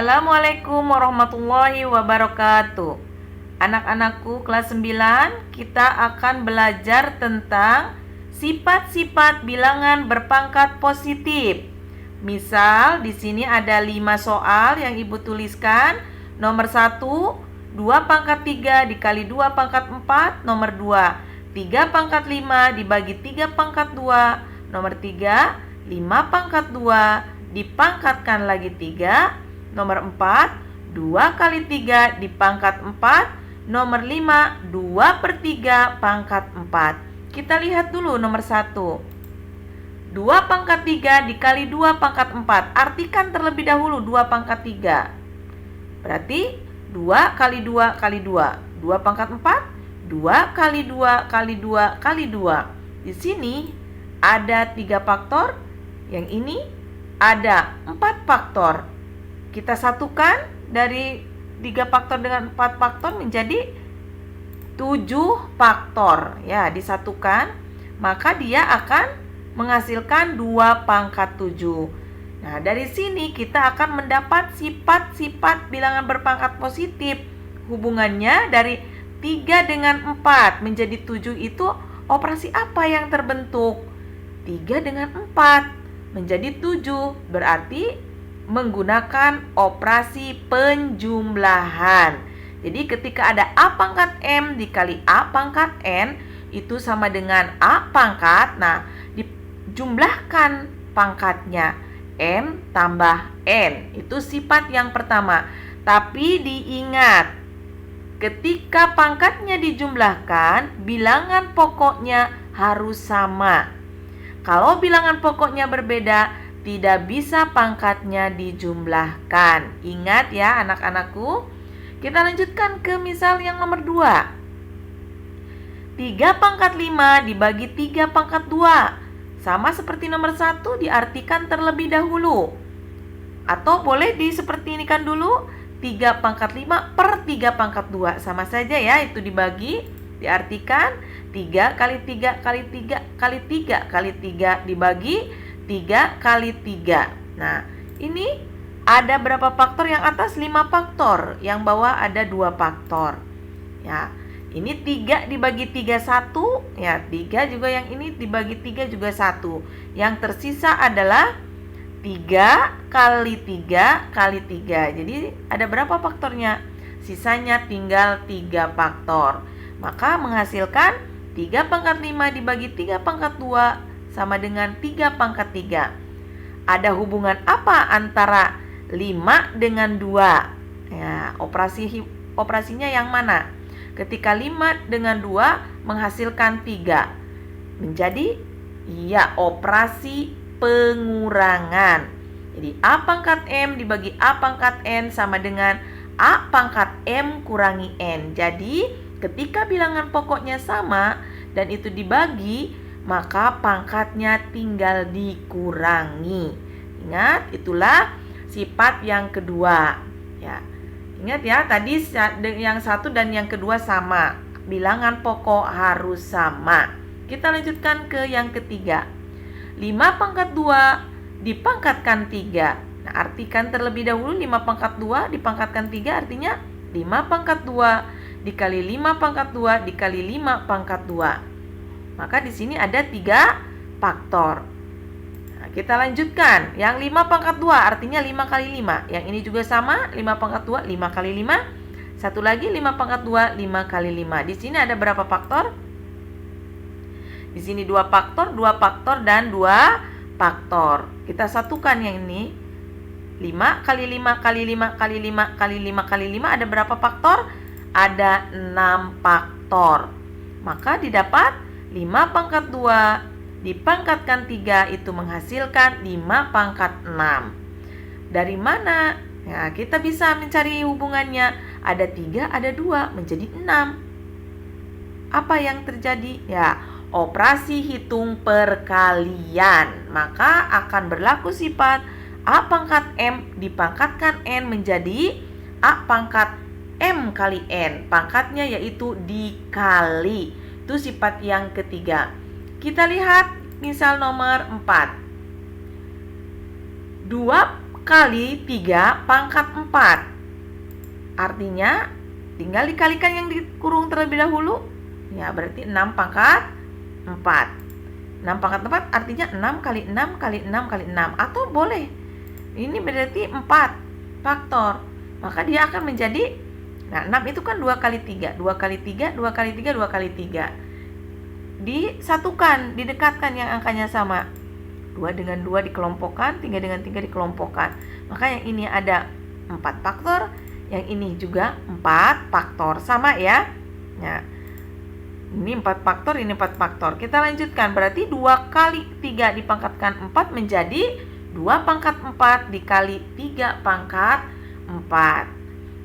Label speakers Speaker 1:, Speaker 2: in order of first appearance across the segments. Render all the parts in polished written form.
Speaker 1: Assalamualaikum warahmatullahi wabarakatuh. Anak-anakku kelas 9, kita akan belajar tentang sifat-sifat bilangan berpangkat positif. Misal di sini ada 5 soal yang Ibu tuliskan. Nomor 1, 2 pangkat 3 dikali 2 pangkat 4. Nomor 2, 3 pangkat 5 dibagi 3 pangkat 2. Nomor 3, 5 pangkat 2 dipangkatkan lagi 3. Nomor 4, 2 kali 3 dipangkat 4. Nomor 5, 2/3 pangkat 4. Kita lihat dulu nomor 1. 2 pangkat 3 dikali 2 pangkat 4. Artikan terlebih dahulu 2 pangkat 3. Berarti 2 kali 2 kali 2. 2 pangkat 4, 2 kali 2 kali 2 kali 2. Di sini ada 3 faktor. Yang ini ada 4 faktor. Kita satukan dari 3 faktor dengan 4 faktor menjadi 7 faktor. Ya, disatukan, maka dia akan menghasilkan 2 pangkat 7. Nah, dari sini kita akan mendapat sifat-sifat bilangan berpangkat positif. Hubungannya dari 3 dengan 4 menjadi 7 itu operasi apa yang terbentuk? 3 dengan 4 menjadi 7, berarti menggunakan operasi penjumlahan. Jadi ketika ada A pangkat M dikali A pangkat N, itu sama dengan A pangkat. Nah, dijumlahkan pangkatnya, M tambah N. Itu sifat yang pertama. Tapi diingat, ketika pangkatnya dijumlahkan, bilangan pokoknya harus sama. Kalau bilangan pokoknya berbeda, tidak bisa pangkatnya dijumlahkan. Ingat ya anak-anakku. Kita lanjutkan ke misal yang nomor 2. 3 pangkat 5 dibagi 3 pangkat 2. Sama seperti nomor 1, diartikan terlebih dahulu. Atau boleh disepertikan dulu, 3 pangkat 5 per 3 pangkat 2. Sama saja ya, itu dibagi, diartikan 3 kali 3 kali 3 kali 3 kali 3 dibagi 3 kali 3. Nah, ini ada berapa faktor? Yang atas 5 faktor, yang bawah ada 2 faktor. Ya, ini 3 dibagi 3 1, ya 3 juga, yang ini dibagi 3 juga 1. Yang tersisa adalah 3 kali 3 kali 3. Jadi ada berapa faktornya? Sisanya tinggal 3 faktor. Maka menghasilkan 3 pangkat 5 dibagi 3 pangkat 2 sama dengan 3 pangkat 3. Ada hubungan apa antara 5 dengan 2? Ya, operasinya yang mana? Ketika 5 dengan 2 menghasilkan 3. Menjadi operasi pengurangan. Jadi A pangkat M dibagi A pangkat N sama dengan A pangkat M kurangi N. Jadi ketika bilangan pokoknya sama dan itu dibagi, maka pangkatnya tinggal dikurangi. Ingat, itulah sifat yang kedua. Ya, ingat ya, tadi yang satu dan yang kedua sama. Bilangan pokok harus sama. Kita lanjutkan ke yang ketiga. 5 pangkat 2 dipangkatkan 3. Nah, artikan terlebih dahulu 5 pangkat 2 dipangkatkan 3 artinya 5 pangkat 2 dikali 5 pangkat 2 dikali 5 pangkat 2. Maka di sini ada 3 faktor. Nah, kita lanjutkan. Yang 5 pangkat 2 artinya 5 kali 5. Yang ini juga sama, 5 pangkat 2, 5 kali 5. Satu lagi 5 pangkat 2, 5 kali 5. Di sini ada berapa faktor? Di sini 2 faktor, 2 faktor, dan 2 faktor. Kita satukan yang ini. 5 kali 5 kali 5 kali 5 kali 5 kali 5 ada berapa faktor? Ada 6 faktor. Maka didapat 5 pangkat 2 dipangkatkan 3 itu menghasilkan 5 pangkat 6. Dari mana? Ya, kita bisa mencari hubungannya. Ada 3, ada 2, menjadi 6. Apa yang terjadi? Ya, operasi hitung perkalian. Maka akan berlaku sifat A pangkat M dipangkatkan N menjadi A pangkat M kali N. Pangkatnya yaitu dikali. Itu sifat yang ketiga. Kita lihat misal nomor 4. 2 kali 3 pangkat 4. Artinya tinggal dikalikan yang dikurung terlebih dahulu. Ya, berarti 6 pangkat 4. 6 pangkat 4 artinya 6 kali 6 kali 6 kali 6. Atau boleh, ini berarti 4 faktor. Maka dia akan menjadi, nah 6 itu kan 2 kali 3. 2 kali 3, 2 kali 3, 2 kali 3. Disatukan, didekatkan yang angkanya sama. 2 dengan 2 dikelompokkan, 3 dengan 3 dikelompokkan. Maka yang ini ada 4 faktor, yang ini juga 4 faktor. Sama ya. Nah, ini 4 faktor, ini 4 faktor. Kita lanjutkan, berarti 2 kali 3 dipangkatkan 4 menjadi 2 pangkat 4 dikali 3 pangkat 4.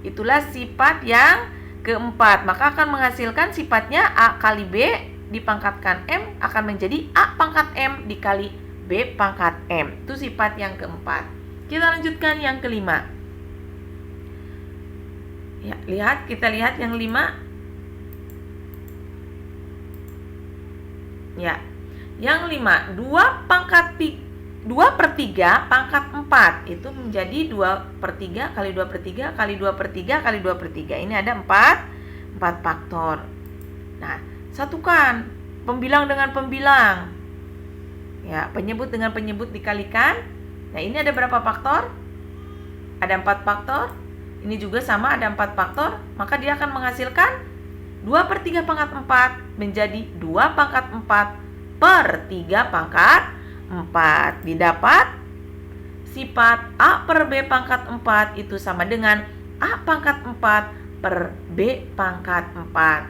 Speaker 1: Itulah sifat yang keempat. Maka akan menghasilkan sifatnya A kali B dipangkatkan M akan menjadi A pangkat M dikali B pangkat M. Itu sifat yang keempat. Kita lanjutkan yang kelima. Ya, kita lihat yang 5. Ya, yang 5, 2/3 pangkat 4 itu menjadi 2/3 kali 2/3 kali 2/3 kali 2/3. Ini ada 4 faktor. Nah, satukan pembilang dengan pembilang. Ya, penyebut dengan penyebut dikalikan. Nah, ini ada berapa faktor? Ada 4 faktor. Ini juga sama, ada 4 faktor. Maka dia akan menghasilkan 2/3 pangkat 4 menjadi 2 pangkat 4 per 3 pangkat 4. Didapat sifat A per B pangkat 4 itu sama dengan A pangkat 4 per B pangkat 4.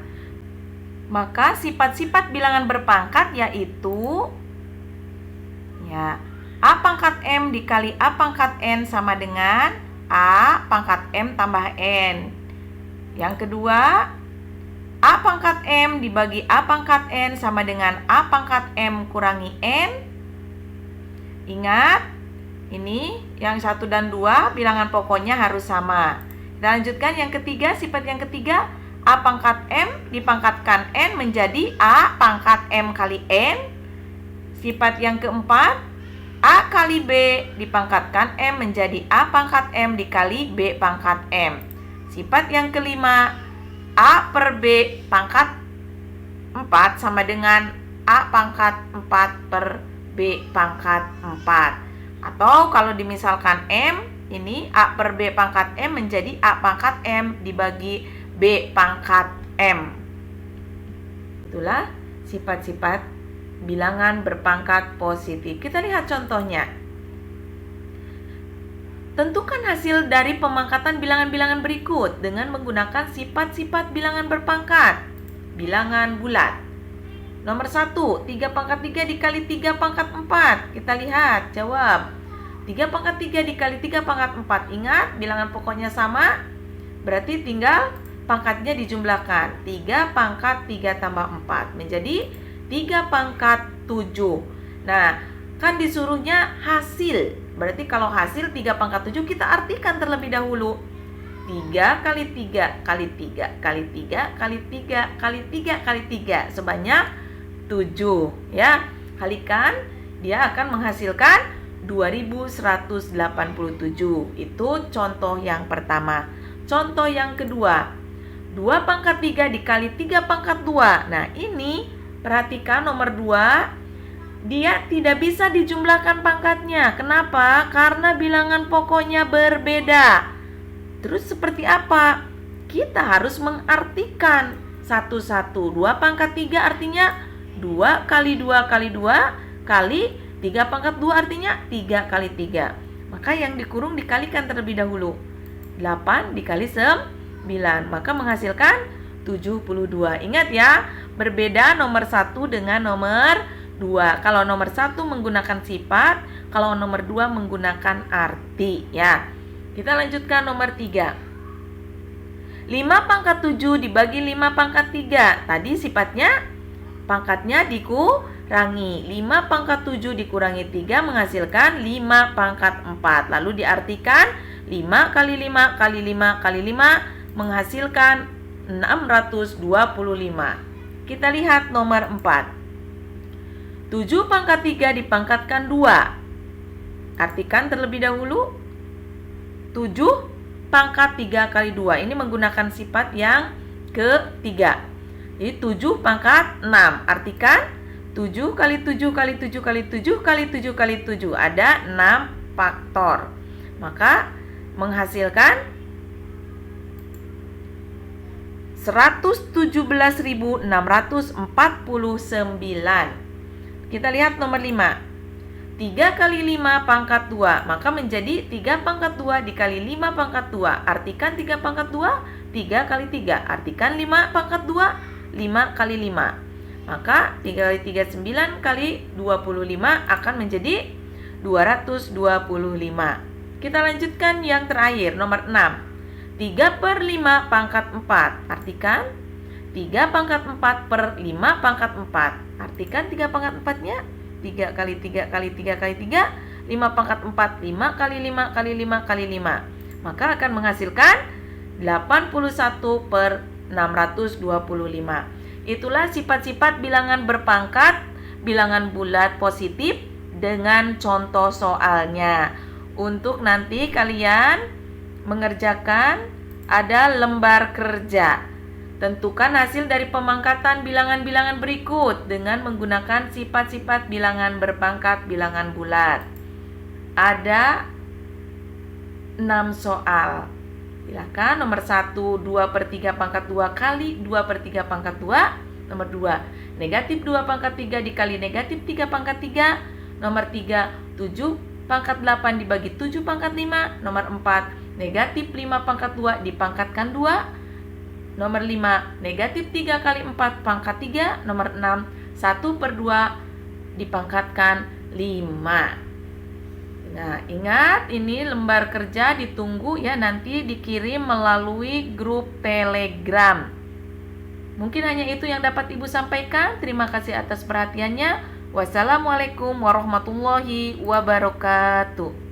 Speaker 1: Maka sifat-sifat bilangan berpangkat yaitu ya, A pangkat M dikali A pangkat N sama dengan A pangkat M tambah N. Yang kedua, A pangkat M dibagi A pangkat N sama dengan A pangkat M kurangi N. Ingat, ini yang 1 dan 2 bilangan pokoknya harus sama. Kita lanjutkan yang ketiga, sifat yang ketiga, A pangkat M dipangkatkan N menjadi A pangkat M kali N. Sifat yang keempat, A kali B dipangkatkan M menjadi A pangkat M dikali B pangkat M. Sifat yang kelima, A per B pangkat 4 sama dengan A pangkat 4 per B pangkat 4. Atau kalau dimisalkan M, ini A per B pangkat M menjadi A pangkat M dibagi B pangkat M. Itulah sifat-sifat bilangan berpangkat positif. Kita lihat contohnya. Tentukan hasil dari pemangkatan bilangan-bilangan berikut dengan menggunakan sifat-sifat bilangan berpangkat. Bilangan bulat. Nomor 1, 3 pangkat 3 dikali 3 pangkat 4. Kita lihat, jawab. 3 pangkat 3 dikali 3 pangkat 4. Ingat, bilangan pokoknya sama. Berarti tinggal pangkatnya dijumlahkan. 3 pangkat 3 tambah 4 menjadi 3 pangkat 7. Nah, kan disuruhnya hasil. Berarti kalau hasil 3 pangkat 7 kita artikan terlebih dahulu. 3 kali 3 kali 3 kali 3 kali 3 kali 3 kali 3 sebanyak 7. Ya, kalikan, dia akan menghasilkan 2187. Itu contoh yang pertama. Contoh yang kedua, 2 pangkat 3 dikali 3 pangkat 2. Nah, ini perhatikan nomor 2, dia tidak bisa dijumlahkan pangkatnya. Kenapa? Karena bilangan pokoknya berbeda. Terus seperti apa? Kita harus mengartikan satu-satu. 2 pangkat 3 artinya 2 kali 2 kali 2 kali 3 pangkat 2 artinya 3 kali 3. Maka yang dikurung dikalikan terlebih dahulu. 8 dikali 9, maka menghasilkan 72. Ingat ya, berbeda nomor 1 dengan nomor 2. Kalau nomor 1 menggunakan sifat, kalau nomor 2 menggunakan arti ya. Kita lanjutkan nomor 3. 5 pangkat 7 dibagi 5 pangkat 3. Tadi sifatnya pangkatnya dikurangi. 5 pangkat 7 dikurangi 3 menghasilkan 5 pangkat 4. Lalu diartikan 5 kali 5 kali 5 kali 5 menghasilkan 625. Kita lihat nomor 4. 7 pangkat 3 dipangkatkan 2. Artikan terlebih dahulu. 7 pangkat 3 kali 2. Ini menggunakan sifat yang ketiga. Jadi 7 pangkat 6. Artikan 7 kali 7 kali 7 kali 7 kali 7 kali 7. Ada 6 faktor. Maka menghasilkan 117.649. Kita lihat nomor 5. 3 kali 5 pangkat 2. Maka menjadi 3 pangkat 2 dikali 5 pangkat 2. Artikan 3 pangkat 2, 3 kali 3. Artikan 5 pangkat 2, 5 kali 5. Maka 3 kali 3, 9 kali 25 akan menjadi 225. Kita lanjutkan yang terakhir, nomor 6. 3 per 5 pangkat 4. Artikan 3 pangkat 4 per 5 pangkat 4. Artikan 3 pangkat 4-nya 3 kali 3 kali 3 kali 3, 5 pangkat 4, 5 kali 5 kali 5 kali 5. Maka akan menghasilkan 81 per 625. Itulah sifat-sifat bilangan berpangkat, bilangan bulat positif dengan contoh soalnya. Untuk nanti kalian mengerjakan ada lembar kerja. Tentukan hasil dari pemangkatan bilangan-bilangan berikut dengan menggunakan sifat-sifat bilangan berpangkat, bilangan bulat. Ada 6 soal. Silakan nomor 1, 2 per 3 pangkat 2 kali 2 per 3 pangkat 2. Nomor 2, negatif 2 pangkat 3 dikali negatif 3 pangkat 3. Nomor 3, 7 pangkat 8 dibagi 7 pangkat 5. Nomor 4, negatif 5 pangkat 2 dipangkatkan 2. Nomor 5, negatif 3 kali 4 pangkat 3. Nomor 6, 1 per 2 dipangkatkan 5. Nah, ingat ini lembar kerja ditunggu ya, nanti dikirim melalui grup Telegram. Mungkin hanya itu yang dapat Ibu sampaikan. Terima kasih atas perhatiannya. Wassalamualaikum warahmatullahi wabarakatuh.